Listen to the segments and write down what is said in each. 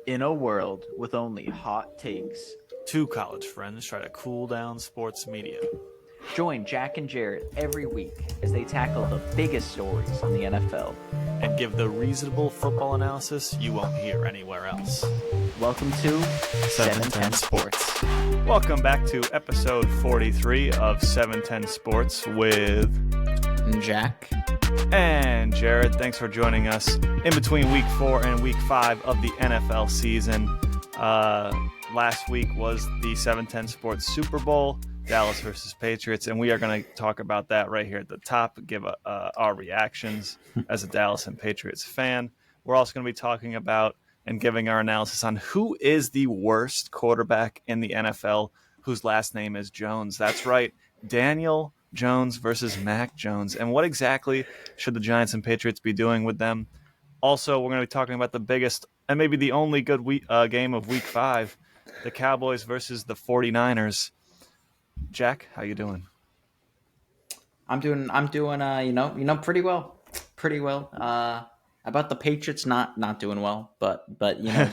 In a world with only hot takes, Two college friends try to cool down sports media. join Jack and Jared every week as they tackle the biggest stories in the NFL. And give the reasonable football analysis you won't hear anywhere else. Welcome to 710 Sports. Welcome back to episode 43 of 710 Sports with Jack and Jared. Thanks for joining us in between week 4 and week 5 of the NFL season. Last week was the 710 Sports Super Bowl, Dallas versus Patriots, and we are going to talk about that right here at the top, give our reactions as a Dallas and Patriots fan. We're also going to be talking about and giving our analysis on who is the worst quarterback in the NFL whose last name is Jones. That's right, Daniel Jones versus Mac Jones. And what exactly should the Giants and Patriots be doing with them? Also, we're going to be talking about the biggest and maybe the only good game of week 5, the Cowboys versus the 49ers. Jack, how you doing? I'm doing pretty well. About the Patriots not doing well, but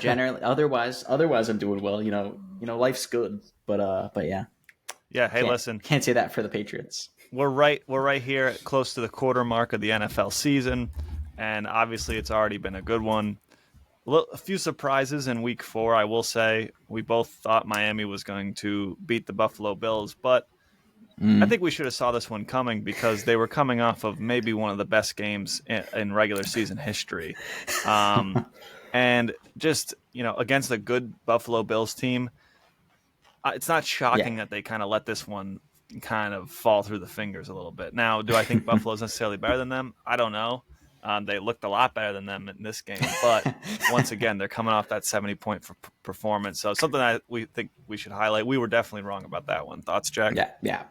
generally otherwise I'm doing well. Life's good. But yeah. Yeah, hey, listen. Can't say that for the Patriots. We're right here close to the quarter mark of the NFL season, and obviously it's already been a good one. A few surprises in week 4, I will say. We both thought Miami was going to beat the Buffalo Bills, but I think we should have saw this one coming because they were coming off of maybe one of the best games in regular season history. And just, against a good Buffalo Bills team, it's not shocking that they kind of let this one kind of fall through the fingers a little bit. Now, do I think Buffalo's necessarily better than them? I don't know. They looked a lot better than them in this game, but once again, they're coming off that 70-point performance. So something that we think we should highlight. We were definitely wrong about that one. Thoughts, Jack? Yeah.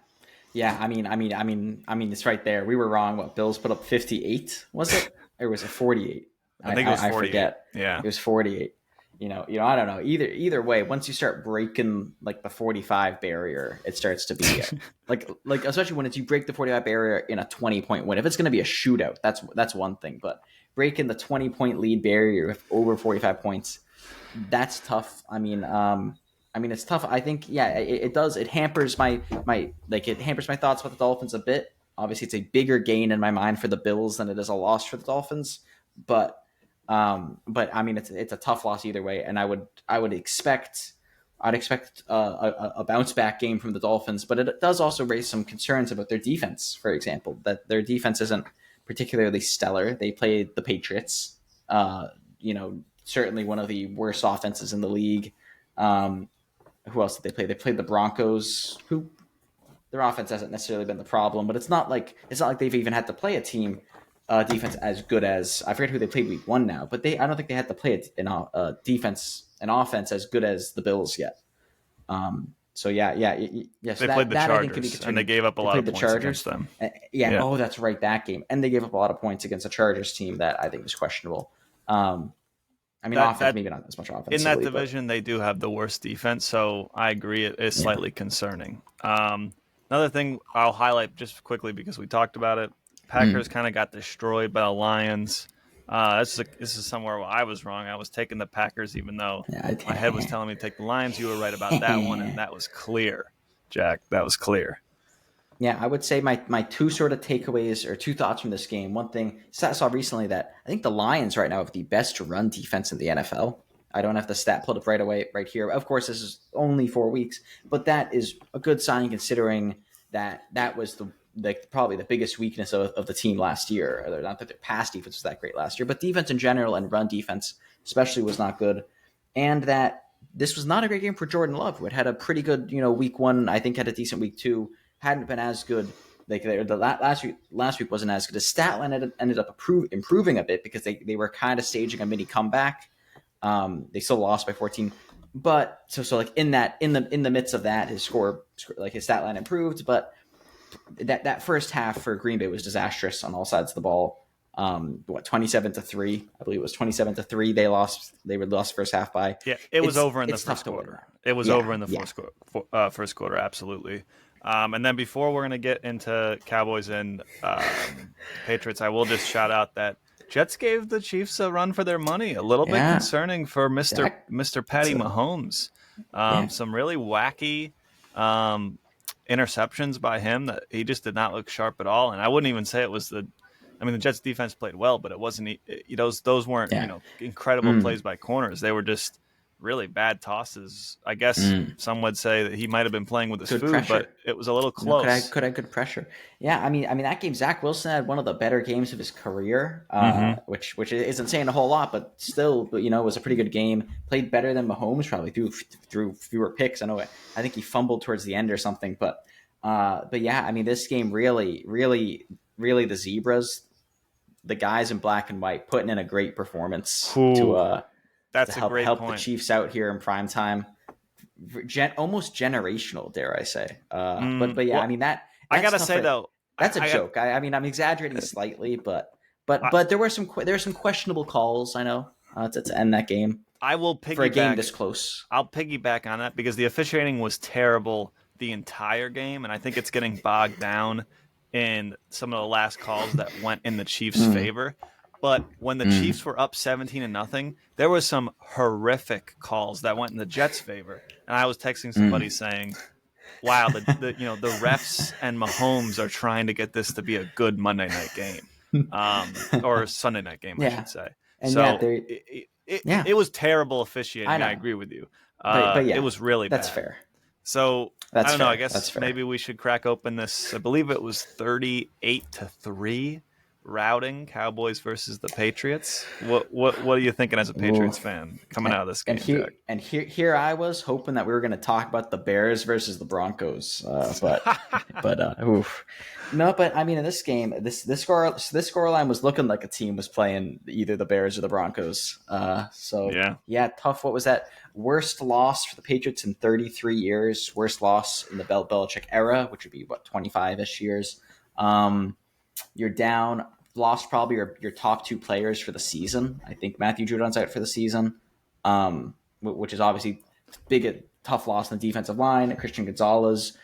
I mean, it's right there. We were wrong. What, Bills put up 58? Was it? Or was it 48? I think it was 48. I forget. Yeah, it was 48. I don't know. Either way, once you start breaking like the 45 barrier, it starts to be like especially when you break the 45 barrier in a 20-point win. If it's going to be a shootout, that's one thing. But breaking the 20-point lead barrier with over 45 points, that's tough. I mean, it's tough. I think, it does. It hampers my thoughts about the Dolphins a bit. Obviously, it's a bigger gain in my mind for the Bills than it is a loss for the Dolphins. But I mean, it's a tough loss either way, and I'd expect a bounce back game from the Dolphins, but it does also raise some concerns about their defense. For example, that their defense isn't particularly stellar. They played the Patriots, certainly one of the worst offenses in the league. Who else did they play? They played the Broncos, who their offense hasn't necessarily been the problem, but it's not like they've even had to play a team defense as good as, I forget who they played week 1 now, but I don't think they had to play an defense and offense as good as the Bills yet. So they played the Chargers and they gave up a lot of points against them. Oh, that's right, that game, and they gave up a lot of points against a Chargers team that I think was questionable. Offense, maybe not as much offense. In that division, they do have the worst defense, so I agree it is slightly concerning. Another thing I'll highlight just quickly because we talked about it, Packers kind of got destroyed by the Lions. This is somewhere where I was wrong. I was taking the Packers even though my head was telling me to take the Lions. You were right about that one, and that was clear, Jack. That was clear. Yeah, I would say my two sort of takeaways or two thoughts from this game. One thing, I saw recently that I think the Lions right now have the best run defense in the NFL. I don't have the stat pulled up right here. Of course, this is only 4 weeks, but that is a good sign considering that was probably the biggest weakness of the team last year. Not that their pass defense was that great last year, but defense in general and run defense especially was not good. And that this was not a great game for Jordan Love, who had a pretty good, week 1, I think had a decent week 2, hadn't been as good. Last week wasn't as good. His stat line ended up improving a bit because they were kind of staging a mini comeback. They still lost by 14. But so like in the midst of that, his stat line improved, but that first half for Green Bay was disastrous on all sides of the ball. 27-3, I believe it was 27-3. They lost first half by. Yeah, it was over in the first quarter. It was over in the first quarter, absolutely. And then before we're going to get into Cowboys and Patriots, I will just shout out that Jets gave the Chiefs a run for their money. A little bit Yeah, concerning for Mr. that's Patty a Mahomes. yeah. Some really wacky um, interceptions by him that he just did not look sharp at all. And I wouldn't even say it was the. I mean, the Jets defense played well, but it wasn't. Those weren't Yeah. incredible Mm, plays by corners. They were just really bad tosses. I guess mm. some would say that he might have been playing with his Good food, pressure. but it was a little Could I close. could I good pressure? Yeah, I mean that game. Zach Wilson had one of the better games of his career, Mm-hmm. which isn't saying a whole lot, but still, it was a pretty good game. Played better than Mahomes, probably threw fewer picks. I think he fumbled towards the end or something, but yeah, I mean this game really the zebras, the guys in black and white, putting in a great performance Ooh, to that's a help great help the point. Chiefs out here in prime time. Almost generational, dare I say? But yeah, I Well, mean I that's gotta tough. say though, That's a I got joke. I mean, I'm exaggerating slightly, but I, there were some questionable calls. I know to end that game I will for a game piggyback. this close. I'll piggyback on that because the officiating was terrible the entire game, and I think it's getting bogged down in some of the last calls that went in the Chiefs' Mm, favor. But when the mm, Chiefs were up 17-0, there was some horrific calls that went in the Jets' favor. And I was texting somebody mm. saying, "Wow, the refs and Mahomes are trying to get this to be a good Monday night game, or Sunday night game, I Yeah, should say." and yeah, So they yeah. it was terrible I officiating. I know, agree with you. but It yeah, was really that's bad. fair. So I That's don't know. I fair. That's guess fair. maybe we should crack open this. I believe it was 38-3 routing Cowboys versus the Patriots. What are you thinking as a Ooh. Patriots fan coming out of this And game, Jack? here I was hoping that we were going to talk about the Bears versus the Broncos, but oof. No, but I mean in this game, this score line was looking like a team was playing either the Bears or the Broncos. So Yeah. yeah, tough. What was that? Worst loss for the Patriots in 33 years. Worst loss in the Belichick era, which would be what 25ish years. You're down, lost probably your top two players for the season. I think Matthew Judon's out for the season, which is obviously big, tough loss in the defensive line. Christian Gonzalez,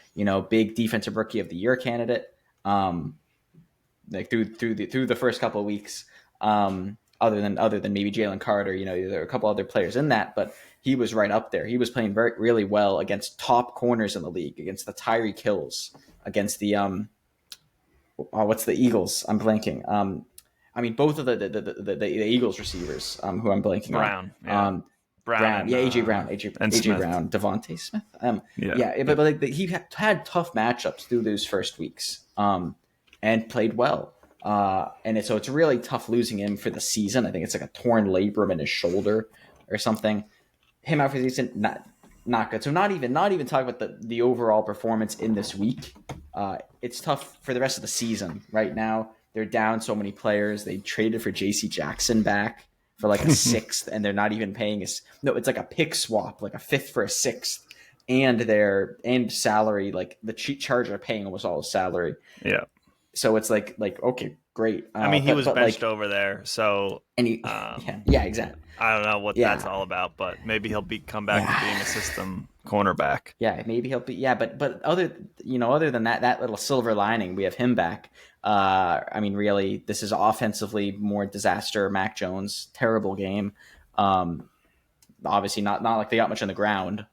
big defensive rookie of the year candidate. Like through the first couple of weeks, other than maybe Jalen Carter, there are a couple other players in that, but he was right up there. He was playing really well against top corners in the league, against the Tyreek Hills, against the what's the Eagles? I'm blanking. I mean, both of the Eagles receivers, who I'm blanking on. Brown. Yeah. Brown Brown, and yeah, AJ Brown, AJ Smith. Brown, Devontae Smith. Yeah. Yeah, but like he had tough matchups through those first weeks, and played well. So it's really tough losing him for the season. I think it's like a torn labrum in his shoulder or something. Him out for the season, not good. So not even talk about the overall performance in this week. It's tough for the rest of the season. Right now, they're down so many players. They traded for J.C. Jackson back for like a sixth, and they're not even paying us. No, it's like a pick swap, like a fifth for a sixth, and salary. Like the Chargers are paying almost all his salary. Yeah. So it's like okay, great. I mean, he was but benched like, over there, so and he, yeah, exactly. I don't know what that's Yeah, all about, but maybe he'll come back to being yeah. a system cornerback. Yeah, maybe he'll be. Yeah, but other than that little silver lining, we have him back. I mean, really, this is offensively more disaster. Mac Jones, terrible game. Obviously, not like they got much on the ground.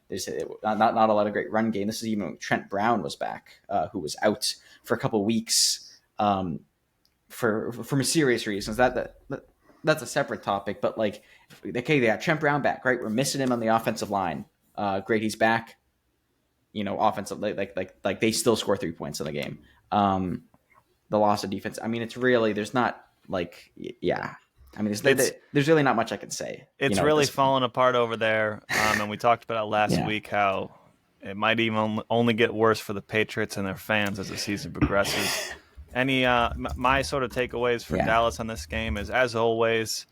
There's not a lot of great run game. This is even when Trent Brown was back, who was out for a couple weeks, for serious reasons. That's a separate topic. But like, okay, they got Trent Brown back, right? We're missing him on the offensive line. Great, he's back. Offensive, like they still score 3 points in the game. The loss of defense. I mean, it's really there's not like yeah. I mean, there's really not much I can say. It's really falling apart over there, and we talked about it last Yeah. week how it might even only get worse for the Patriots and their fans as the season progresses. My sort of takeaways for Dallas on this game is, as always,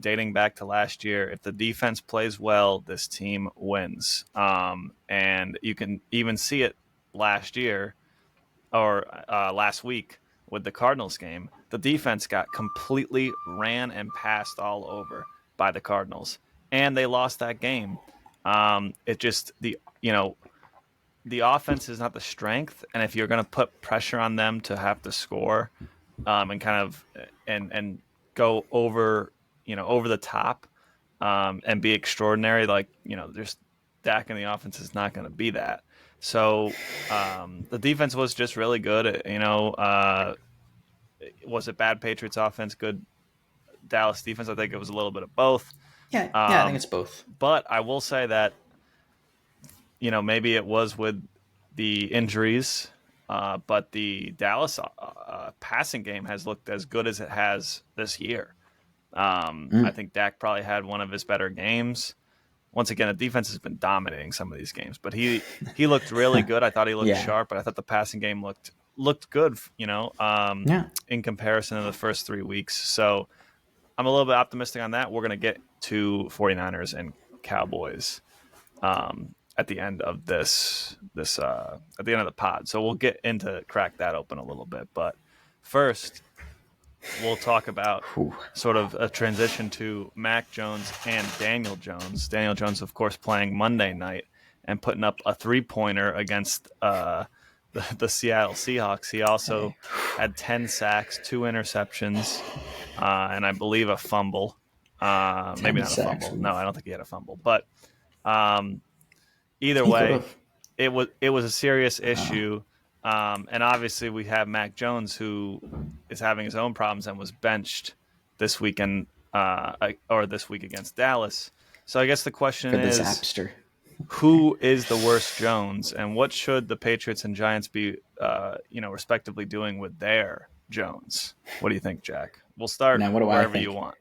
dating back to last year, if the defense plays well, this team wins. And you can even see it last year or last week with the Cardinals game. The defense got completely ran and passed all over by the Cardinals, and they lost that game. It just the offense is not the strength, and if you're going to put pressure on them to have to score, and kind of and go over over the top and be extraordinary. Like there's Dak in the offense is not going to be that. So the defense was just really good. Was it bad Patriots offense, good Dallas defense? I think it was a little bit of both. Yeah, I think it's both. But I will say that maybe it was with the injuries, but the Dallas passing game has looked as good as it has this year. I think Dak probably had one of his better games. Once again, the defense has been dominating some of these games, but he looked really good. I thought he looked Yeah. sharp, but I thought the passing game looked good, Yeah. in comparison to the first 3 weeks. So I'm a little bit optimistic on that. We're going to get to 49ers and Cowboys at the end of this at the end of the pod. So we'll get into crack that open a little bit. But first, we'll talk about sort of a transition to Mac Jones and Daniel Jones. Daniel Jones, of course, playing Monday night and putting up a 3-pointer against the Seattle Seahawks. He also had 10 sacks, 2 interceptions, and I believe a fumble. Maybe not a fumble. No, I don't think he had a fumble. But either way, it was a serious issue. And obviously we have Mac Jones, who is having his own problems and was benched this weekend or this week against Dallas. So I guess the question is, who is the worst Jones, and what should the Patriots and Giants be, respectively doing with their Jones? What do you think, Jack? We'll start now, wherever you want.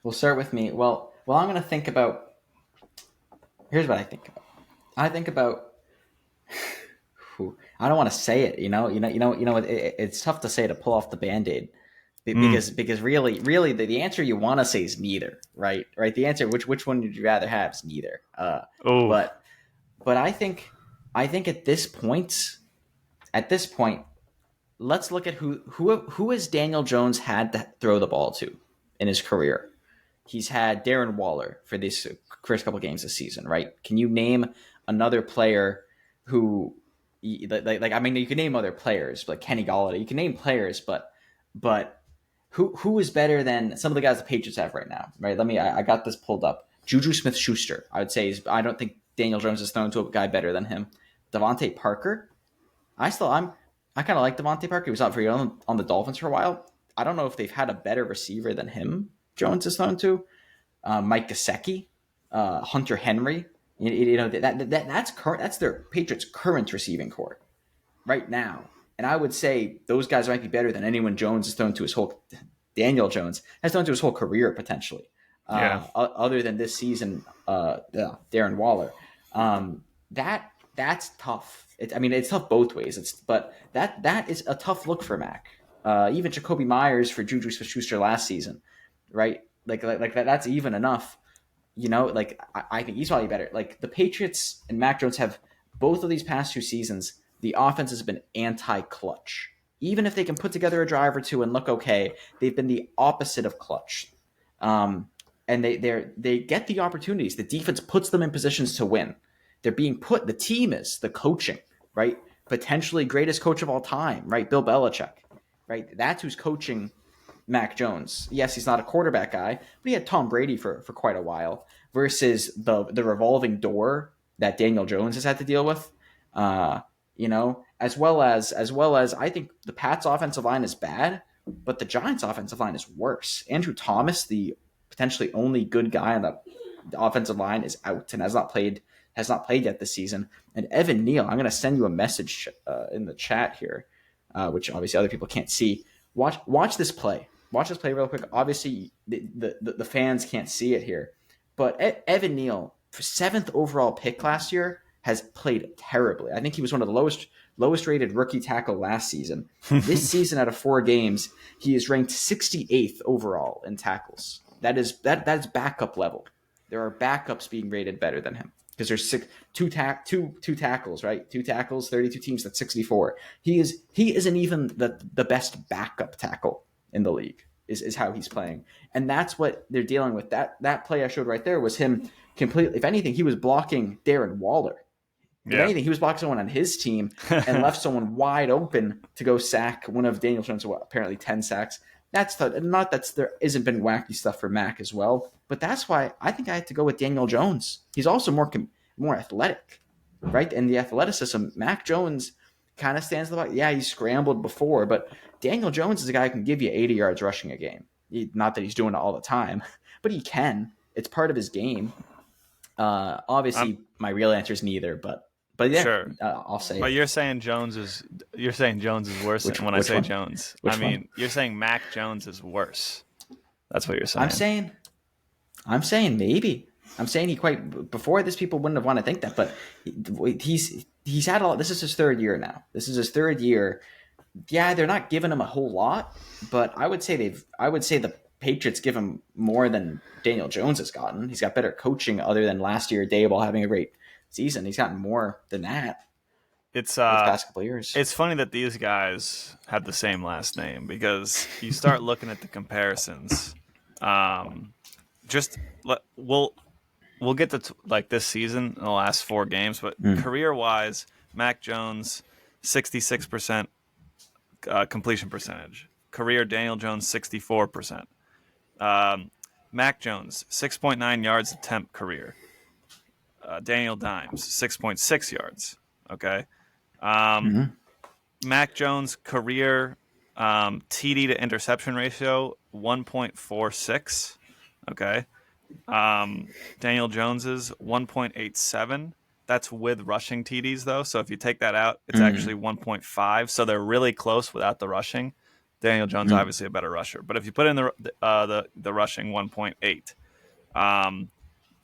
We'll start with me. Well, I'm going to think about. Here's what I think about. I think about. I don't want to say it. It's tough to say to pull off the Band-Aid because really the answer you want to say is neither. Right. The answer which one would you rather have is neither. But I think at this point, let's look at who has Daniel Jones had to throw the ball to in his career. He's had Darren Waller for this first couple games this season, right? Can you name another player who, you can name other players, like Kenny Golladay. You can name players, but who is better than some of the guys the Patriots have right now, right? I got this pulled up. Juju Smith-Schuster, I would say, I don't think Daniel Jones has thrown to a guy better than him. Devontae Parker, I kind of like Devontae Parker. He was out for on the Dolphins for a while. I don't know if they've had a better receiver than him. Jones has thrown to Mike Gesicki, Hunter Henry. That's current. That's their Patriots' current receiving core right now. And I would say those guys might be better than anyone Jones has thrown to Daniel Jones has thrown to his whole career potentially. Other than this season, Darren Waller. That's tough. It's tough both ways. But that is a tough look for Mac. Even Jacoby Myers for Juju Smith-Schuster last season, right? Like that's even enough. I think he's probably better. Like the Patriots and Mac Jones have both of these past 2 seasons, the offense has been anti-clutch. Even if they can put together a drive or two and look okay, they've been the opposite of clutch. And they get the opportunities. The defense puts them in positions to win. They're being put. The team is the coaching, right? Potentially greatest coach of all time, right? Bill Belichick, right? That's who's coaching Mac Jones. Yes, he's not a quarterback guy, but he had Tom Brady for quite a while versus the revolving door that Daniel Jones has had to deal with. As well as I think the Pats offensive line is bad, but the Giants offensive line is worse. Andrew Thomas, the potentially only good guy on the offensive line, is out and has not played yet this season. And Evan Neal, I'm going to send you a message in the chat here, which obviously other people can't see. Watch this play. Watch this play real quick. Obviously, the fans can't see it here, but Evan Neal, for 7th overall pick last year, has played terribly. I think he was one of the lowest rated rookie tackle last season. This season, out of 4 games, he is ranked 68th overall in tackles. That's backup level. There are backups being rated better than him because there's two tackles, right? 2 tackles, 32 teams. That's 64. He isn't even the best backup tackle in the league. Is how he's playing, and that's what they're dealing with. That play I showed right there was him completely. If anything, he was blocking Darren Waller. If Yeah. anything, he was blocking someone on his team and left someone wide open to go sack one of Daniel Jones' apparently 10 sacks. Not that there isn't been wacky stuff for Mac as well, but that's why I think I had to go with Daniel Jones. He's also more athletic, right? And the athleticism, Mac Jones kind of stands the box. Yeah, he's scrambled before, but Daniel Jones is a guy who can give you 80 yards rushing a game. Not that he's doing it all the time, but he can. It's part of his game. I'm Obviously, my real answer is neither, but yeah, sure. I'll say But it. you're saying Jones is worse Which than when I which say one? Jones. I Which mean, one? you're saying Mac Jones is worse. That's what you're I'm saying. saying I'm saying maybe. I'm saying he quite before this. People wouldn't have wanted to think that, but he's had all. This is his third year now. This is his third year. Yeah, they're not giving him a whole lot, but I would say the Patriots give him more than Daniel Jones has gotten. He's got better coaching other than last year, Daboll having a great season. He's gotten more than that It's over the past couple of years. It's funny that these guys have the same last name because you start looking at the comparisons. Just we'll get to like this season in the last 4 games, but career wise, Mac Jones 66% completion percentage. Career Daniel Jones 64%. Mac Jones 6.9 yards attempt career. Daniel Dimes 6.6 yards. Okay. Mac Jones career TD to interception ratio 1.46. Okay. Daniel Jones's 1.87. That's with rushing TDs though. So if you take that out, it's actually 1.5. So they're really close without the rushing. Daniel Jones obviously a better rusher, but if you put in the rushing 1.8,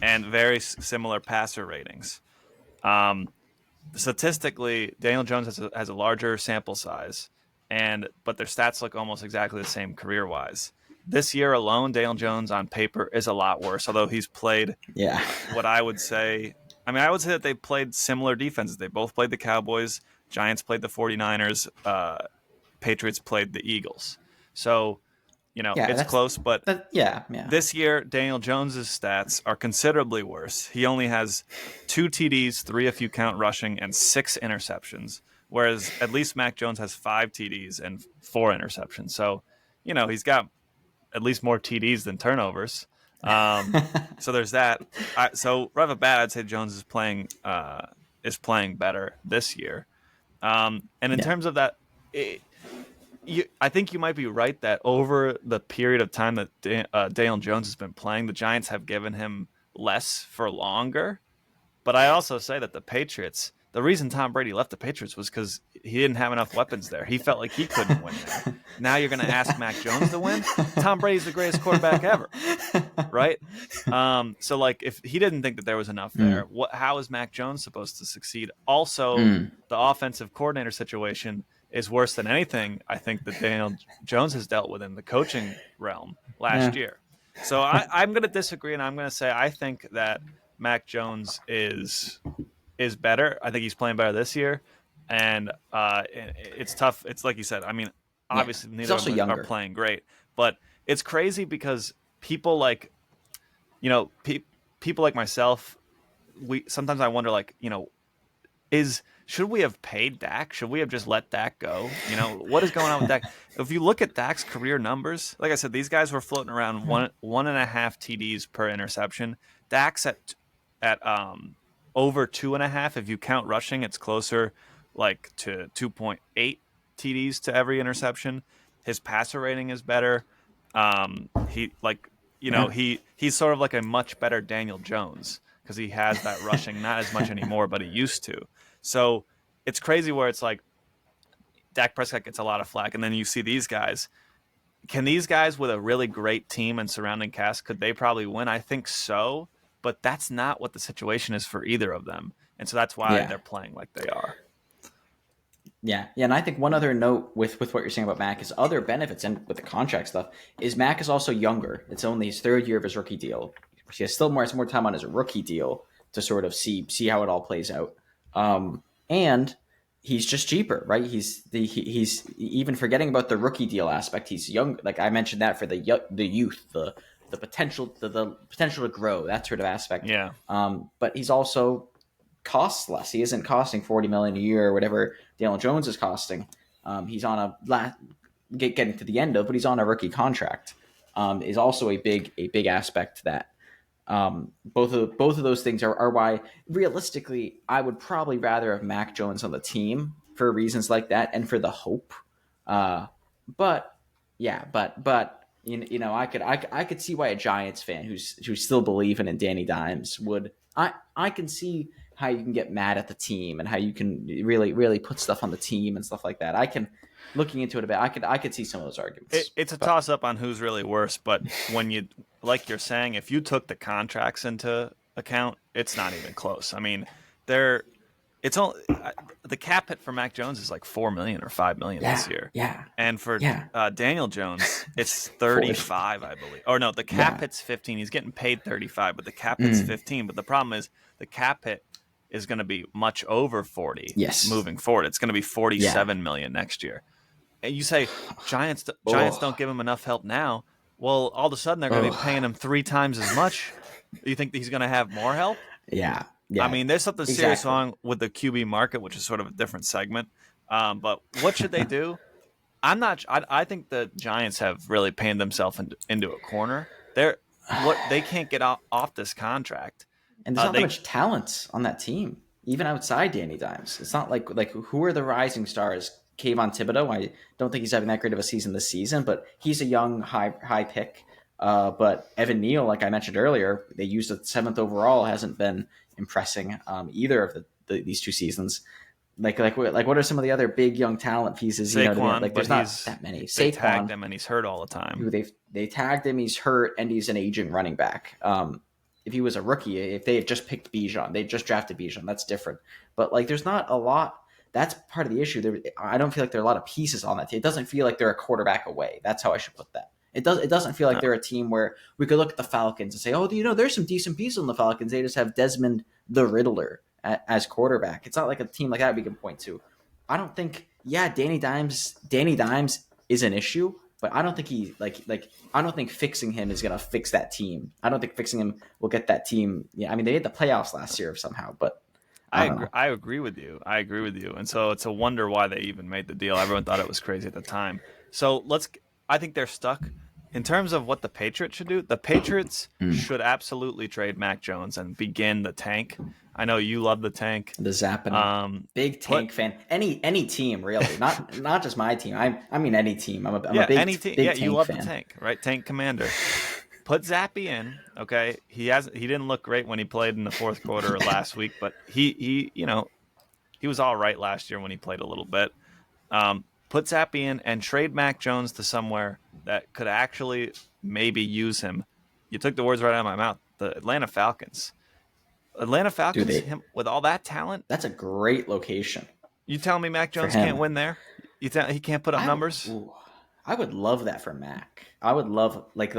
and very similar passer ratings. Statistically, Daniel Jones has a larger sample size, but their stats look almost exactly the same career wise. This year alone, Daniel Jones on paper is a lot worse, although he's played what I would say. I mean, I would say that they played similar defenses. They both played the Cowboys, Giants played the 49ers, Patriots played the Eagles. So, it's close, but yeah. this year, Daniel Jones's stats are considerably worse. He only has 2 TDs, 3 if you count rushing, and 6 interceptions, whereas at least Mac Jones has 5 TDs and 4 interceptions. So, he's got at least more TDs than turnovers. So there's that. So right off the bat, I'd say Jones is playing better this year. And in terms of that, I think you might be right that over the period of time that Daniel Jones has been playing, the Giants have given him less for longer. But I also say that the Patriots, the reason Tom Brady left the Patriots was because he didn't have enough weapons there. He felt like he couldn't win there. Now you're going to ask Mac Jones to win? Tom Brady's the greatest quarterback ever, right? So, like, if he didn't think that there was enough there, how is Mac Jones supposed to succeed? Also, the offensive coordinator situation is worse than anything I think that Daniel Jones has dealt with in the coaching realm last year. So I'm going to disagree, and I'm going to say I think that Mac Jones is better. I think he's playing better this year, and it's tough. It's like you said. I mean, obviously neither of them are playing great, but it's crazy because people like, people like myself, sometimes I wonder, like, should we have paid Dak? Should we have just let Dak go? What is going on with Dak? If you look at Dak's career numbers, like I said, these guys were floating around 1.5 TDs per interception. Dak's at over 2.5. If you count rushing, it's closer like to 2.8 TDs to every interception. His passer rating is better. He's sort of like a much better Daniel Jones because he has that rushing, not as much anymore, but he used to. So it's crazy where it's like Dak Prescott gets a lot of flack, and then you see these guys. Can these guys with a really great team and surrounding cast, could they probably win? I think so, but that's not what the situation is for either of them. And so that's why they're playing like they are. Yeah, and I think one other note with what you're saying about Mac is other benefits, and with the contract stuff, is Mac is also younger. It's only his 3rd year of his rookie deal. He has still more time on his rookie deal to sort of see how it all plays out. And he's just cheaper, right? He's even forgetting about the rookie deal aspect. He's young, like I mentioned that for the youth, the potential, the potential to grow, that sort of aspect. Yeah. But he's also costs less. He isn't costing $40 million a year or whatever Daniel Jones is costing. He's on getting to the end of, but he's on a rookie contract. Is also a big aspect to that. Both of those things are why realistically I would probably rather have Mac Jones on the team for reasons like that and for the hope. But yeah, but you know I could see why a Giants fan who's still believing in Danny Dimes would. I can see how you can get mad at the team and how you can really put stuff on the team and stuff like that. I can looking into it a bit. I could see some of those arguments. It's a toss up on who's really worse, but when you, like you're saying, if you took the contracts into account, it's not even close. I mean, it's all the cap hit for Mac Jones is like $4 million or $5 million this year. Yeah. And for Yeah. Daniel Jones, it's 35, I believe. Or no, the cap hit's 15. He's getting paid 35, but the cap hit's 15. But the problem is the cap hit is going to be much over 40 moving forward. It's going to be 47 million next year. And you say Giants don't give him enough help now. Well, all of a sudden they're going to be paying him 3 times as much. You think he's going to have more help? Yeah. I mean, there's something serious wrong with the QB market, which is sort of a different segment. But what should they do? I think the Giants have really painted themselves into a corner. They can't get off this contract. And there's not that much talent on that team, even outside Danny Dimes. It's not like who are the rising stars? Kayvon Thibodeau. I don't think he's having that great of a season this season, but he's a young high pick. But Evan Neal, like I mentioned earlier, they used at 7th overall, hasn't been impressing either of these 2 seasons. Like what are some of the other big young talent pieces? Saquon, you know, like there's not that many. They tagged him and he's hurt all the time. Who they tagged him, he's hurt, and he's an aging running back. If he was a rookie, if they had just picked Bijan, they just drafted Bijan, that's different. But like, there's not a lot. That's part of the issue. I don't feel like there are a lot of pieces on that team. It doesn't feel like they're a quarterback away. That's how I should put that. It doesn't feel like they're a team where we could look at the Falcons and say, oh, you know, there's some decent pieces on the Falcons. They just have Desmond the Riddler as quarterback. It's not like a team like that we can point to. I don't think. Yeah, Danny Dimes is an issue, but I don't think he I don't think fixing him is gonna fix that team. I don't think fixing him will get that team. Yeah, I mean they made the playoffs last year somehow, but I agree with you. And so it's a wonder why they even made the deal. Everyone thought it was crazy at the time. So I think they're stuck. In terms of what the Patriots should do, the Patriots should absolutely trade Mac Jones and begin the tank. I know you love the tank. The Zappin. Big tank fan. Any team, really. Not just my team. I mean any team. I'm a big any team. Big yeah, tank you love fan. the tank, right? Tank commander. Put Zappy in, okay? He didn't look great when he played in the 4th quarter last week, but he was all right last year when he played a little bit. Put Zappy in and trade Mac Jones to somewhere that could actually maybe use him. You took the words right out of my mouth. The Atlanta Falcons. Him, with all that talent. That's a great location. You telling me Mac Jones can't win there? He can't put up numbers? I would love that for Mac. I would love like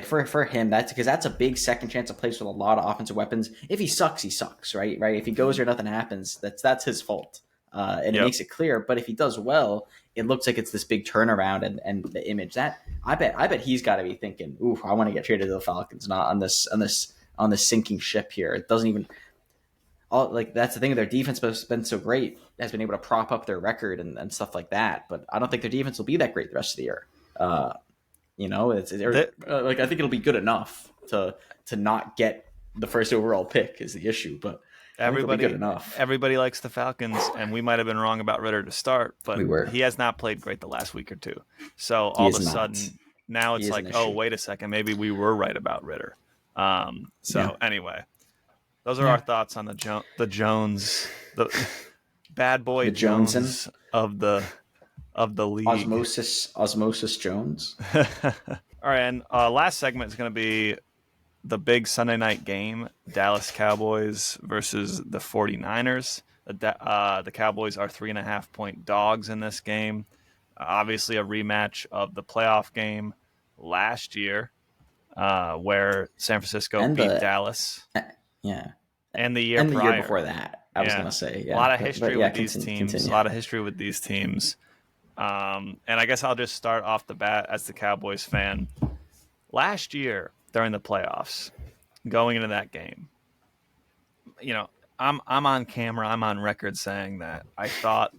for him. That's a big second chance, a place with a lot of offensive weapons. If he sucks, he sucks, right? If he goes there, nothing happens. That's his fault, and it makes it clear. But if he does well, it looks like it's this big turnaround and the image that I bet he's got to be thinking, "Ooh, I want to get traded to the Falcons, not on this sinking ship here." It doesn't even. That's the thing. Their defense has been so great, has been able to prop up their record and stuff like that. But I don't think their defense will be that great the rest of the year. I think it'll be good enough to not get the first overall pick is the issue. But everybody, good enough. Everybody likes the Falcons, and we might have been wrong about Ritter to start, but he has not played great the last week or two. So all of a sudden, now it's like, oh, wait a second, maybe we were right about Ritter. Anyway. Those are our thoughts on the Jones, the bad boy Jones of the league. Osmosis Jones. All right, and last segment is going to be the big Sunday night game, Dallas Cowboys versus the 49ers. The Cowboys are 3.5-point dogs in this game. Obviously a rematch of the playoff game last year where San Francisco beat Dallas. Yeah. And the year prior. Year before that, I was going to say. Yeah. A lot of history with these teams. A lot of history with these teams. And I guess I'll just start off the bat as the Cowboys fan. Last year, during the playoffs, going into that game, I'm on camera. I'm on record saying that I thought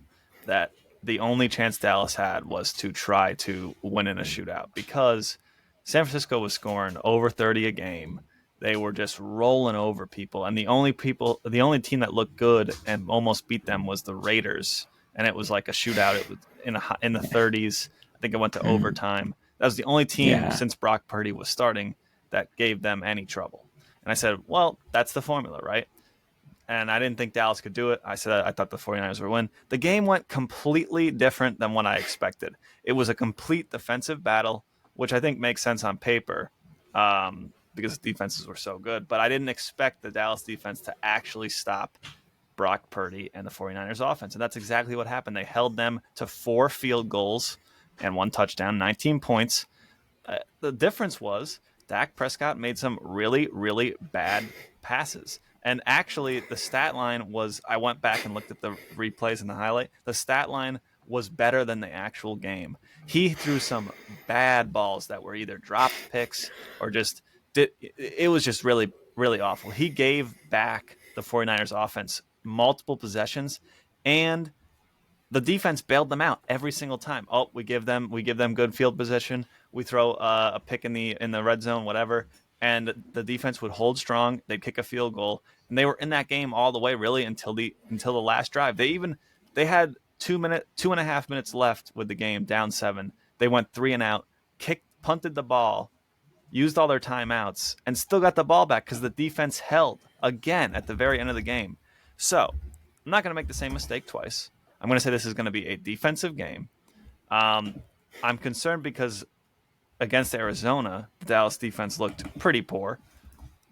that the only chance Dallas had was to try to win in a shootout because San Francisco was scoring over 30 a game. They were just rolling over people, and the only team that looked good and almost beat them was the Raiders, and it was like a shootout. It was in the 30s. I think it went to Mm, overtime. That was the only team yeah. since Brock Purdy was starting that gave them any trouble. And I said, well, that's the formula, right? And I didn't think Dallas could do it. I said I thought the 49ers would win. The game went completely different than what I expected. It was a complete defensive battle, which I think makes sense on paper because the defenses were so good. But I didn't expect the Dallas defense to actually stop Brock Purdy and the 49ers offense. And that's exactly what happened. They held them to 4 field goals and 1 touchdown, 19 points. The difference was Dak Prescott made some really, really bad passes. And actually, the stat line was I went back and looked at the replays and the highlight. The stat line was better than the actual game. He threw some bad balls that were either dropped picks or just it was just really, really awful. He gave back the 49ers offense multiple possessions, and the defense bailed them out every single time. Oh, we give them good field position. We throw a pick in the red zone, whatever, and the defense would hold strong. They'd kick a field goal, and they were in that game all the way, really, until the last drive. They had 2.5 minutes left with the game, down 7. They went 3 and out, punted the ball, used all their timeouts, and still got the ball back because the defense held again at the very end of the game. So I'm not going to make the same mistake twice. I'm going to say this is going to be a defensive game. I'm concerned because against Arizona, the Dallas defense looked pretty poor.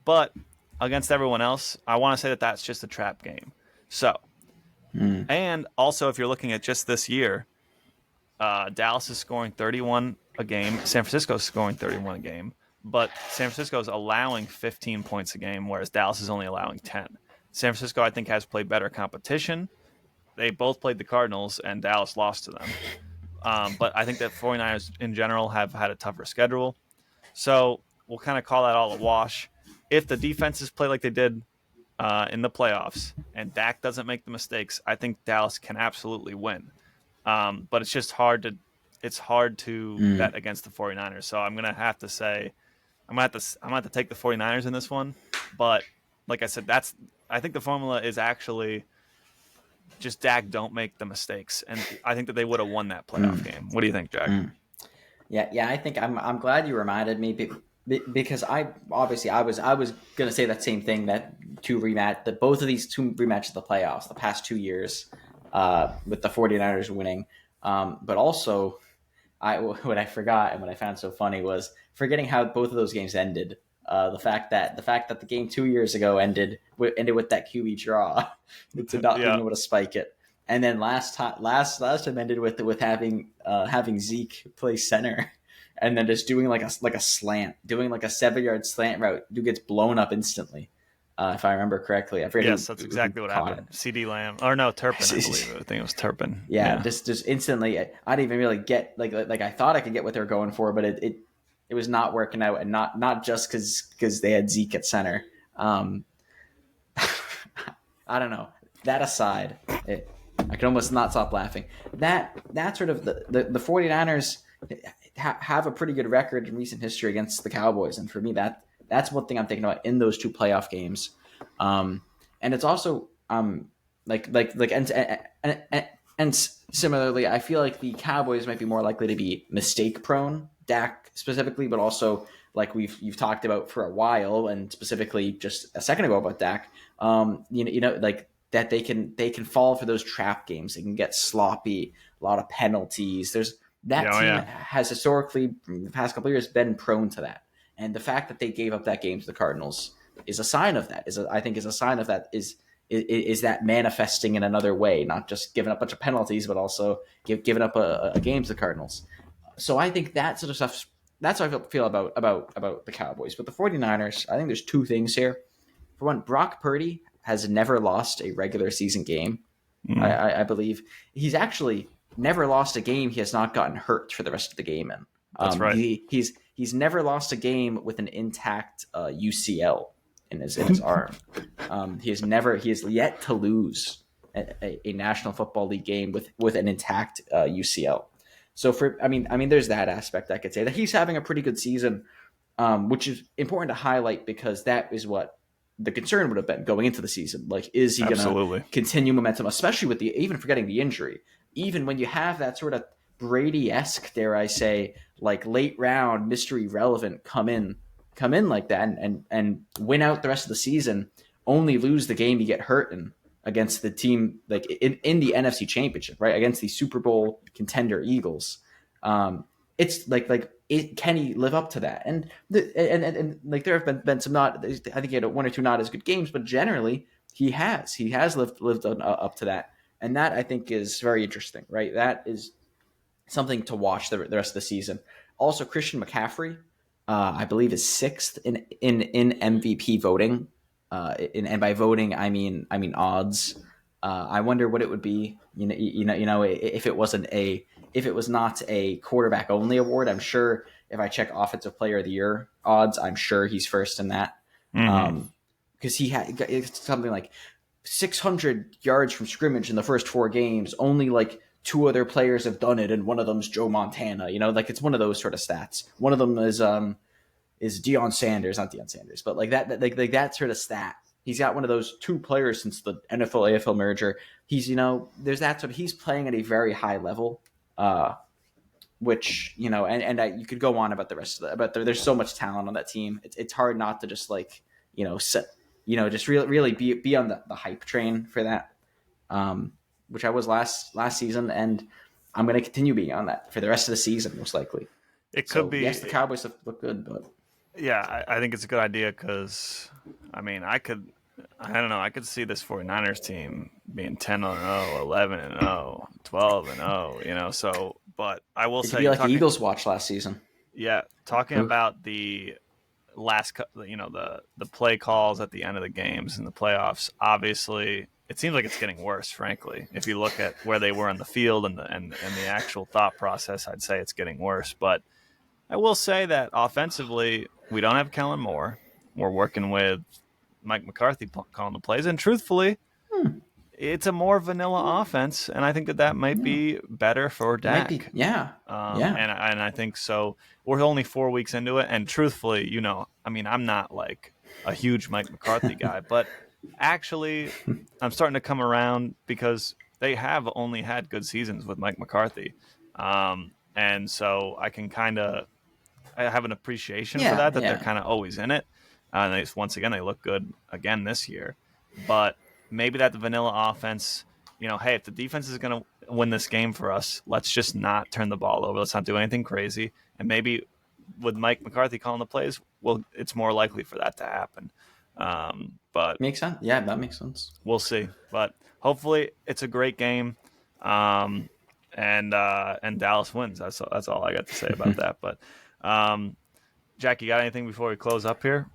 But against everyone else, I want to say that that's just a trap game. So, and also if you're looking at just this year, Dallas is scoring 31 a game. San Francisco is scoring 31 a game. But San Francisco is allowing 15 points a game, whereas Dallas is only allowing 10. San Francisco, I think, has played better competition. They both played the Cardinals, and Dallas lost to them. But I think that 49ers in general have had a tougher schedule. So we'll kind of call that all a wash. If the defenses play like they did in the playoffs and Dak doesn't make the mistakes, I think Dallas can absolutely win. But it's just hard to bet against the 49ers. So I'm going to have to say I'm going to have to take the 49ers in this one. But like I said, I think the formula is actually just Dak don't make the mistakes, and I think that they would have won that playoff game. What do you think, Jack? Yeah. I think I'm glad you reminded me because I was gonna say that same thing, that both of these 2 rematches of the playoffs the past 2 years, with the 49ers winning, but also what I forgot and what I found so funny was forgetting how both of those games ended. The fact that the game 2 years ago ended with that QB draw to not being able to spike it, and then last time ended with having Zeke play center, and then just doing like a slant, doing like a 7-yard slant route, who gets blown up instantly. If I remember correctly, I forget. Yes, that's exactly what happened. CD Lamb, or no, Turpin, I believe. I think it was Turpin. Yeah, just instantly. I didn't even really get like I thought I could get what they were going for, but it was not working out, and not just because they had Zeke at center. I don't know. That aside, I can almost not stop laughing. That sort of the 49ers have a pretty good record in recent history against the Cowboys, and for me that's one thing I'm thinking about in those 2 playoff games. And it's also and similarly, I feel like the Cowboys might be more likely to be mistake prone, Dak specifically, but also like you've talked about for a while, and specifically just a second ago about Dak. Like that they can fall for those trap games. They can get sloppy, a lot of penalties. Team has historically in the past couple of years been prone to that, and the fact that they gave up that game to the Cardinals is a sign of that. Is a sign of that. Is that manifesting in another way, not just giving up a bunch of penalties, but also giving up a game to the Cardinals. So I think that sort of stuff, that's how I feel about the Cowboys. But the 49ers, I think there's 2 things here. For one, Brock Purdy has never lost a regular season game. I believe he's actually never lost a game he has not gotten hurt for the rest of the game in. That's right. He's never lost a game with an intact UCL in his arm. He has yet to lose a National Football League game with an intact UCL. So there's that aspect. I could say that he's having a pretty good season, which is important to highlight because that is what the concern would have been going into the season. Like, is he going to continue momentum, especially with even forgetting the injury? Even when you have that sort of Brady-esque, dare I say, like late round mystery relevant come in like that and win out the rest of the season, only lose the game you get hurt in against the team like in the NFC Championship, right, against the Super Bowl contender Eagles. It's can he live up to that? And like there have been some not, I think he had one or two not as good games, but generally he has lived up to that, and that I think is very interesting, right? That is something to watch the rest of the season. Also, Christian McCaffrey, I believe, is sixth in MVP voting. And by voting, I mean odds. I wonder what it would be. If it was not a quarterback only award. I'm sure if I check Offensive Player of the Year odds, I'm sure he's first in that. Because he had it's something like 600 yards from scrimmage in the first 4 games. Only like 2 other players have done it, and one of them's Joe Montana. Like it's one of those sort of stats. One of them is Deion Sanders, not Deion Sanders, but like that sort of stat. He's got one of those 2 players since the NFL AFL merger. He's there's that sort of, he's playing at a very high level, which and you could go on about the rest of but there's so much talent on that team. It's hard not to just just really be on the hype train for that. Which I was last season, and I'm going to continue being on that for the rest of the season, most likely. It could be. Yes, the Cowboys have looked good, but yeah, I think it's a good idea because, I don't know, I could see this 49ers team being 10-0, 11-0, 12-0, so, but I will say. It'd be like the Eagles watched last season. Yeah, talking about the last, the play calls at the end of the games in the playoffs, obviously it seems like it's getting worse, frankly. If you look at where they were in the field and the actual thought process, I'd say it's getting worse. But I will say that offensively, we don't have Kellen Moore. We're working with Mike McCarthy calling the plays. And truthfully, it's a more vanilla offense, and I think that might be better for Dak. Yeah. And I think so. We're only 4 weeks into it, and truthfully, I'm not like a huge Mike McCarthy guy, but actually, I'm starting to come around because they have only had good seasons with Mike McCarthy, and so I can I have an appreciation for that they're kind of always in it. And once again, they look good again this year, but maybe that the vanilla offense, hey, if the defense is going to win this game for us, let's just not turn the ball over. Let's not do anything crazy. And maybe with Mike McCarthy calling the plays, well, it's more likely for that to happen. But makes sense. Yeah, that makes sense. We'll see. But hopefully it's a great game. And Dallas wins. That's all I got to say about that. But Jack, you got anything before we close up here?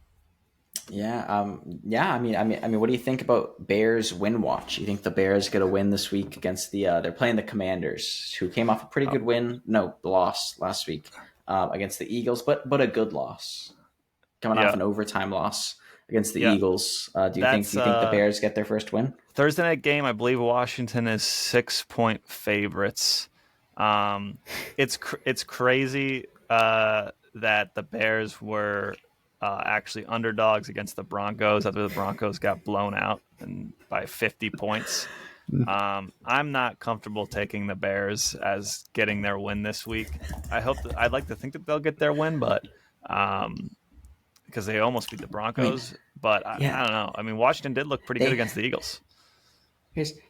Yeah. What do you think about Bears win watch? You think the Bears get a win this week against they're playing the Commanders, who came off a pretty good win. No, loss last week against the Eagles, but a good loss, coming off an overtime loss against the Eagles. Do you think the Bears get their first win? Thursday night game, I believe Washington is 6-point favorites. It's crazy that the Bears were actually underdogs against the Broncos after the Broncos got blown out and by 50 points. I'm not comfortable taking the Bears as getting their win this week. I'd like to think that they'll get their win, but because they almost beat the Broncos. But I don't know. Washington did look pretty good against the Eagles.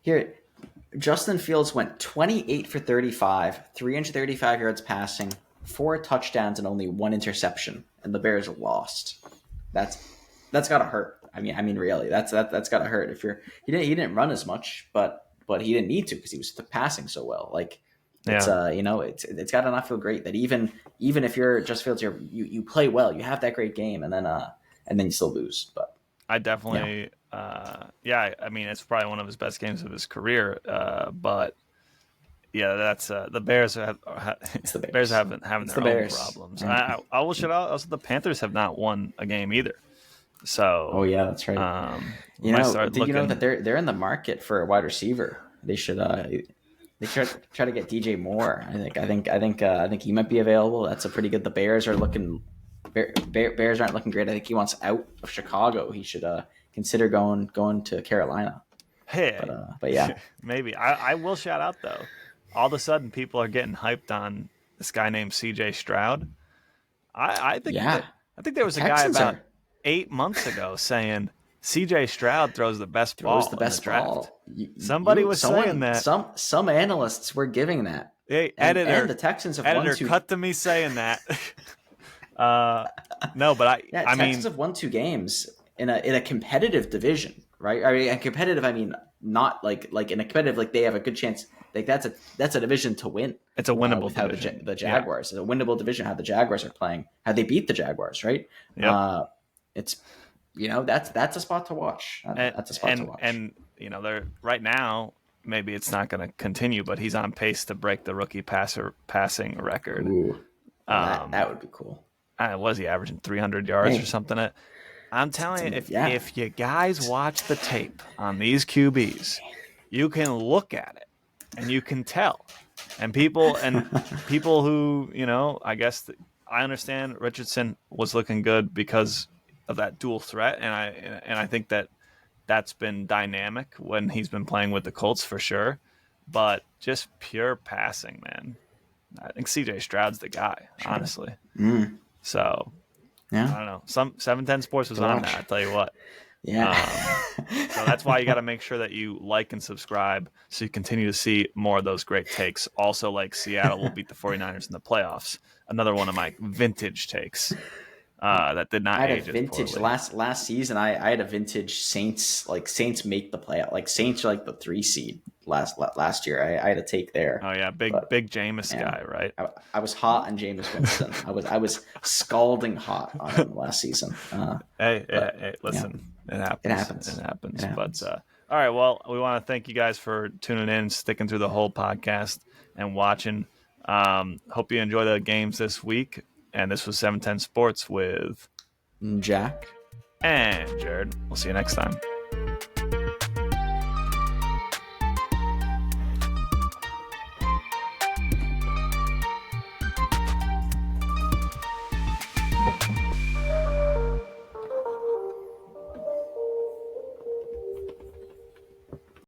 Here, Justin Fields went 28 for 35, 335 yards passing, 4 touchdowns, and only 1 interception, and the Bears lost. That's gotta hurt. Really, that's gotta hurt. He didn't run as much, but he didn't need to because he was passing so well. It's gotta not feel great that even if you're Justin Fields, you play well, you have that great game, and then you still lose. But I definitely, it's probably one of his best games of his career. But yeah, that's the Bears have the Bears having their own problems. I will shout out also the Panthers have not won a game either. So, Oh yeah, that's right. we might start Did you know that looking. they're in the market for a wide receiver? They should they try to get DJ Moore. I think he might be available. That's a pretty good. The Bears are looking. Bears aren't looking great. I think he wants out of Chicago. He should consider going to Carolina. Hey, But yeah, maybe I will shout out though. All of a sudden, people are getting hyped on this guy named C.J. Stroud. I think yeah. I think there The was a guy Texans about are 8 months ago saying C.J. Stroud throws the best throws ball the in the best draft. ball. Somebody was saying that. Some analysts were giving that, Hey, and the Texans have won editor, two. cut to me saying that. No, but Yeah, I Texans mean, have won two games in a competitive division, right? I mean, and competitive, I mean, not like in a competitive, like they have a good chance. Like that's a division to win. it's a winnable With how division. the Jaguars, it's a winnable division. How the Jaguars are playing, how they beat the Jaguars, right? Yep. It's that's a spot to watch. That's a spot to watch. And they're right now. Maybe it's not going to continue, but he's on pace to break the rookie passing record. Ooh, that would be cool. Was he averaging 300 yards Hey. or something? I'm telling you, Yeah. if you guys watch the tape on these QBs, you can look at it and you can tell. And people who I guess I understand Richardson was looking good because of that dual threat, and I think that's been dynamic when he's been playing with the Colts for sure. But just pure passing, man. I think CJ Stroud's the guy, honestly. So Yeah. I don't know. Some 710 Sports was on that. I tell you what. Yeah. So that's why you got to make sure that you like and subscribe so you continue to see more of those great takes. Also, like Seattle will beat the 49ers in the playoffs. Another one of my vintage takes that did not I had age a vintage poorly. last season. I had a vintage Saints, like Saints make the playoff. Like Saints are like the 3 seed last year. I had a take there. Oh yeah, big Jameis guy, right? I was hot on Jameis Winston. I was scalding hot on him last season. Hey, listen, it happens. It happens. But all right, well, we want to thank you guys for tuning in, sticking through the whole podcast, and watching. Hope you enjoy the games this week. And this was 710 Sports with Jack and Jared. We'll see you next time.